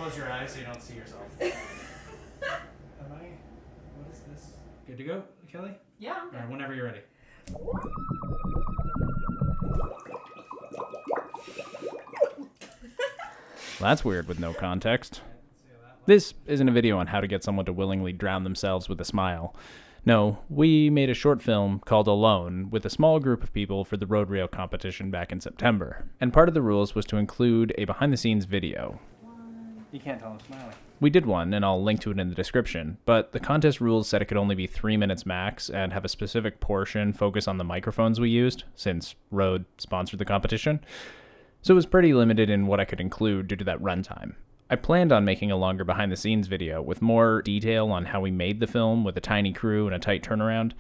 close your eyes so you don't see yourself. What is this? Good to go, Kelly? Yeah. All right, whenever you're ready. Well, that's weird with no context. This isn't a video on how to get someone to willingly drown themselves with a smile. No, we made a short film called Alone with a small group of people for the road rail competition back in September. And part of the rules was to include a behind-the-scenes video. You can't tell I'm smiling. We did one, and I'll link to it in the description, but the contest rules said it could only be 3 minutes max and have a specific portion focus on the microphones we used, since Rode sponsored the competition. So it was pretty limited in what I could include due to that runtime. I planned on making a longer behind-the-scenes video with more detail on how we made the film with a tiny crew and a tight turnaround,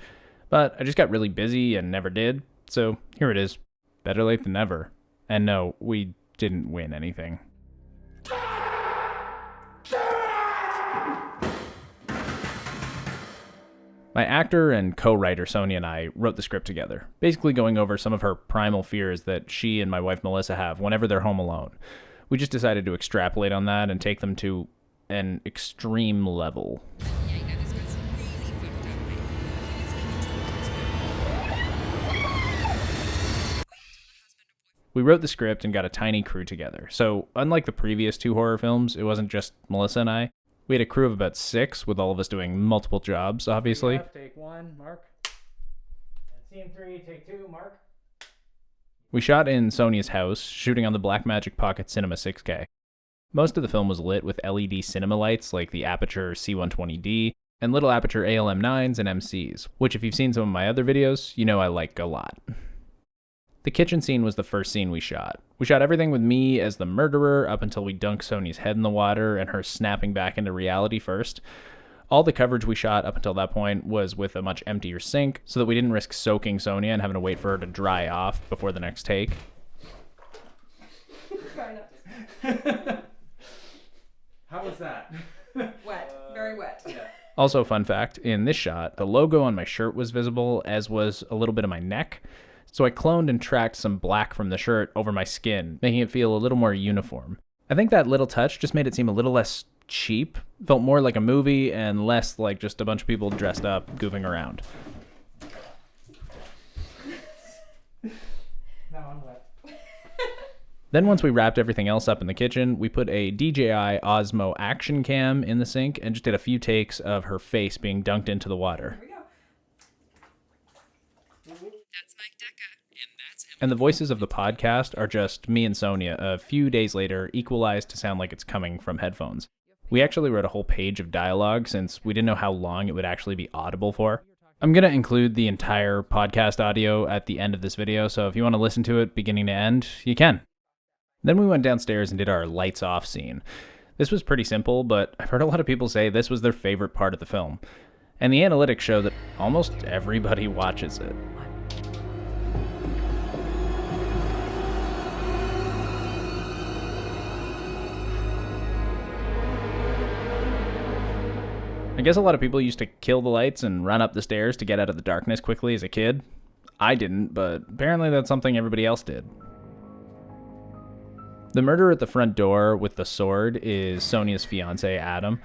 but I just got really busy and never did, so here it is. Better late than never. And no, we didn't win anything. My actor and co-writer Sonia and I wrote the script together, basically going over some of her primal fears that she and my wife Melissa have whenever they're home alone. We just decided to extrapolate on that and take them to an extreme level. Yeah, you know, this guy's really fucked up, mate. We wrote the script and got a tiny crew together. So, unlike the previous 2 horror films, it wasn't just Melissa and I. We had a crew of about 6, with all of us doing multiple jobs, obviously. Take 1, Mark. And scene 3, take 2, Mark. We shot in Sonia's house, shooting on the Blackmagic Pocket Cinema 6K. Most of the film was lit with LED cinema lights like the Aperture C120D and little Aperture ALM9s and MCs, which if you've seen some of my other videos, you know I like a lot. The kitchen scene was the first scene we shot. We shot everything with me as the murderer up until we dunked Sonia's head in the water and her snapping back into reality first. All the coverage we shot up until that point was with a much emptier sink so that we didn't risk soaking Sonia and having to wait for her to dry off before the next take. Try not How was that? to. Wet. Very wet. Yeah. Also, fun fact, in this shot, the logo on my shirt was visible, as was a little bit of my neck. So I cloned and tracked some black from the shirt over my skin, making it feel a little more uniform. I think that little touch just made it seem a little less cheap, felt more like a movie and less like just a bunch of people dressed up goofing around. Now I'm wet. Then once we wrapped everything else up in the kitchen, we put a DJI Osmo action cam in the sink and just did a few takes of her face being dunked into the water. Here we go. That's Mike Decca, and that's Emily. And the voices of the podcast are just me and Sonia a few days later, equalized to sound like it's coming from headphones. We actually wrote a whole page of dialogue since we didn't know how long it would actually be audible for. I'm going to include the entire podcast audio at the end of this video, so if you want to listen to it beginning to end, you can. Then we went downstairs and did our lights off scene. This was pretty simple, but I've heard a lot of people say this was their favorite part of the film. And the analytics show that almost everybody watches it. I guess a lot of people used to kill the lights and run up the stairs to get out of the darkness quickly as a kid. I didn't, but apparently that's something everybody else did. The murderer at the front door with the sword is Sonia's fiancé, Adam.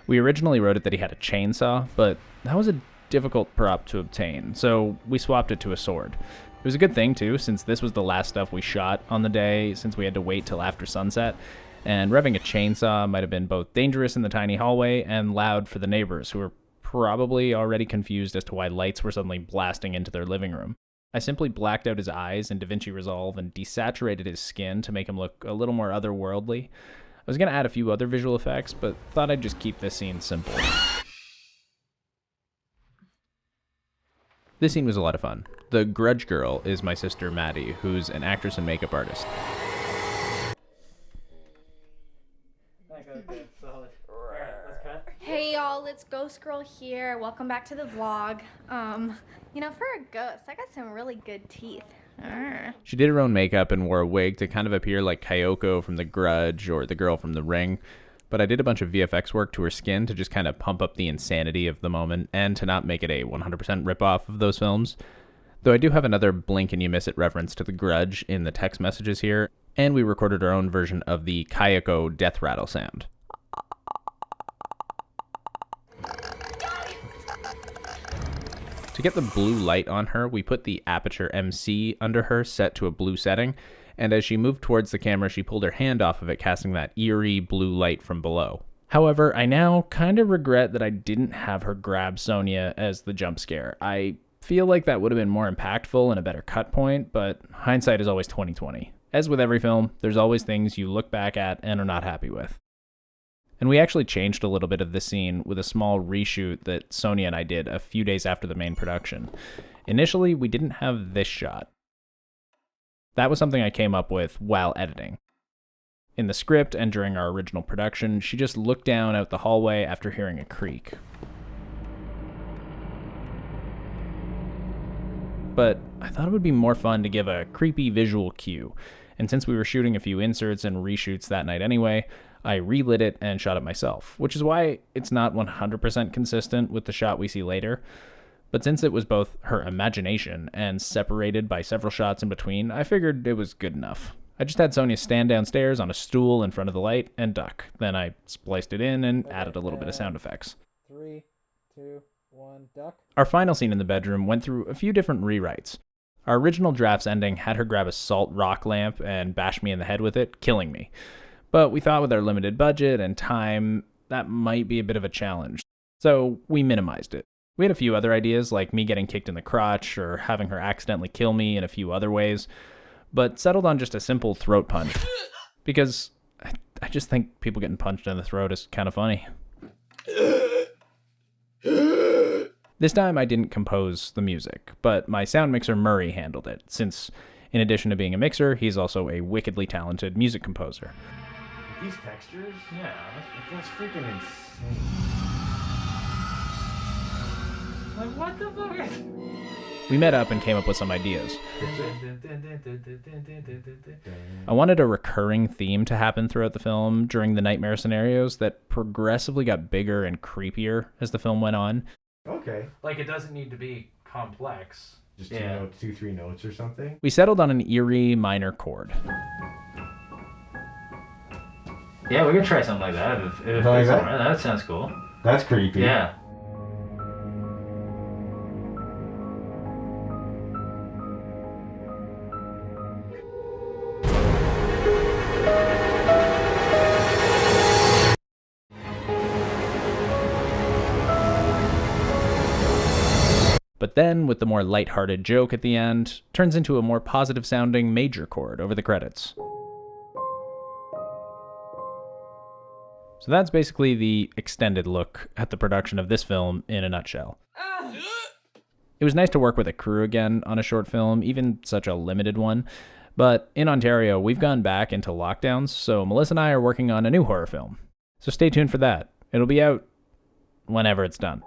We originally wrote it that he had a chainsaw, but that was a difficult prop to obtain, so we swapped it to a sword. It was a good thing, too, since this was the last stuff we shot on the day, since we had to wait till after sunset. And revving a chainsaw might have been both dangerous in the tiny hallway and loud for the neighbors, who were probably already confused as to why lights were suddenly blasting into their living room. I simply blacked out his eyes in DaVinci Resolve and desaturated his skin to make him look a little more otherworldly. I was going to add a few other visual effects, but thought I'd just keep this scene simple. This scene was a lot of fun. The grudge girl is my sister Maddie, who's an actress and makeup artist. Okay, solid. Alright, let's cut. Hey y'all, it's Ghost Girl here. Welcome back to the vlog. You know, for a ghost, I got some really good teeth. She did her own makeup and wore a wig to kind of appear like Kyoko from The Grudge or the girl from The Ring, but I did a bunch of VFX work to her skin to just kind of pump up the insanity of the moment and to not make it a 100% ripoff of those films. Though I do have another blink and you miss it reference to The Grudge in the text messages here, and we recorded our own version of the Kyoko death rattle sound. To get the blue light on her, we put the aperture MC under her set to a blue setting, and as she moved towards the camera, she pulled her hand off of it, casting that eerie blue light from below. However, I now kind of regret that I didn't have her grab Sonia as the jump scare. I feel like that would have been more impactful and a better cut point, but hindsight is always 20/20. As with every film, there's always things you look back at and are not happy with. And we actually changed a little bit of the scene with a small reshoot that Sonia and I did a few days after the main production. Initially, we didn't have this shot. That was something I came up with while editing. In the script and during our original production, she just looked down out the hallway after hearing a creak. But I thought it would be more fun to give a creepy visual cue, and since we were shooting a few inserts and reshoots that night anyway, I relit it and shot it myself, which is why it's not 100% consistent with the shot we see later. But since it was both her imagination and separated by several shots in between, I figured it was good enough. I just had Sonia stand downstairs on a stool in front of the light and duck. Then I spliced it in and added a little bit of sound effects. 3, 2, 1, duck. Our final scene in the bedroom went through a few different rewrites. Our original draft's ending had her grab a salt rock lamp and bash me in the head with it, killing me. But we thought with our limited budget and time, that might be a bit of a challenge. So we minimized it. We had a few other ideas, like me getting kicked in the crotch or having her accidentally kill me in a few other ways, but settled on just a simple throat punch. Because I just think people getting punched in the throat is kind of funny. This time I didn't compose the music, but my sound mixer Murray handled it, since in addition to being a mixer, he's also a wickedly talented music composer. These textures? Yeah, that's freaking insane. Like, what the fuck? We met up and came up with some ideas. I wanted a recurring theme to happen throughout the film during the nightmare scenarios that progressively got bigger and creepier as the film went on. Okay. Like, it doesn't need to be complex. Just Yeah. 2-3 notes or something? We settled on an eerie minor chord. Yeah, we could try something like that. If Something like it's that? alright. That sounds cool. That's creepy. Yeah. But then, with the more lighthearted joke at the end, turns into a more positive-sounding major chord over the credits. So that's basically the extended look at the production of this film in a nutshell. It was nice to work with a crew again on a short film, even such a limited one. But in Ontario, we've gone back into lockdowns, so Melissa and I are working on a new horror film. So stay tuned for that. It'll be out whenever it's done.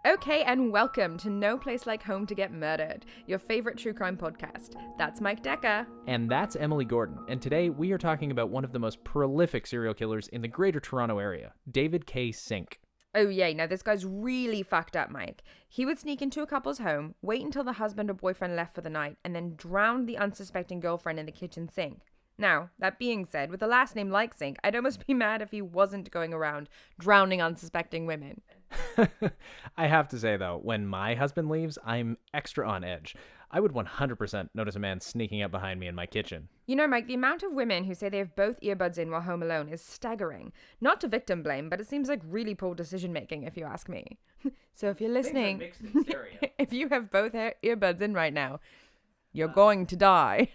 Okay, and welcome to No Place Like Home to Get Murdered, your favorite true crime podcast. That's Mike Decker. And that's Emily Gordon, and today we are talking about one of the most prolific serial killers in the greater Toronto area, David K. Sink. Oh yay, now this guy's really fucked up, Mike. He would sneak into a couple's home, wait until the husband or boyfriend left for the night, and then drown the unsuspecting girlfriend in the kitchen sink. Now, that being said, with a last name like Sink, I'd almost be mad if he wasn't going around drowning unsuspecting women. I have to say, though, when my husband leaves, I'm extra on edge. I would 100% notice a man sneaking up behind me in my kitchen. You know, Mike, the amount of women who say they have both earbuds in while home alone is staggering. Not to victim blame, but it seems like really poor decision making, if you ask me. So if you're listening, if you have both earbuds in right now, you're going to die.